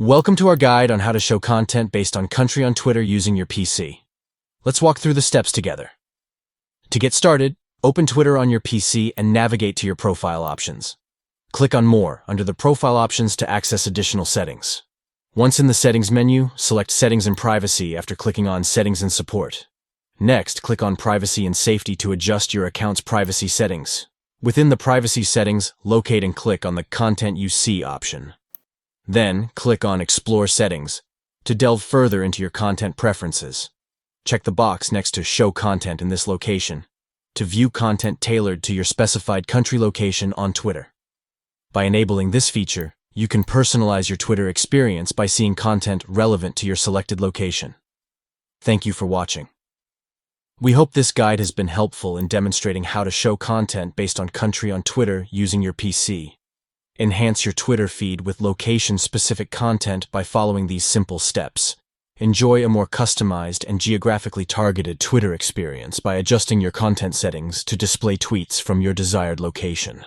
Welcome to our guide on how to show content based on country on Twitter using your PC. Let's walk through the steps together. To get started, open Twitter on your PC and navigate to your profile options. Click on More under the profile options to access additional settings. Once in the Settings menu, select Settings and Privacy after clicking on Settings and Support. Next, click on Privacy and Safety to adjust your account's privacy settings. Within the privacy settings, locate and click on the Content You See option. Then, click on Explore Settings to delve further into your content preferences. Check the box next to Show Content in this location to view content tailored to your specified country location on Twitter. By enabling this feature, you can personalize your Twitter experience by seeing content relevant to your selected location. Thank you for watching. We hope this guide has been helpful in demonstrating how to show content based on country on Twitter using your PC. Enhance your Twitter feed with location-specific content by following these simple steps. Enjoy a more customized and geographically targeted Twitter experience by adjusting your content settings to display tweets from your desired location.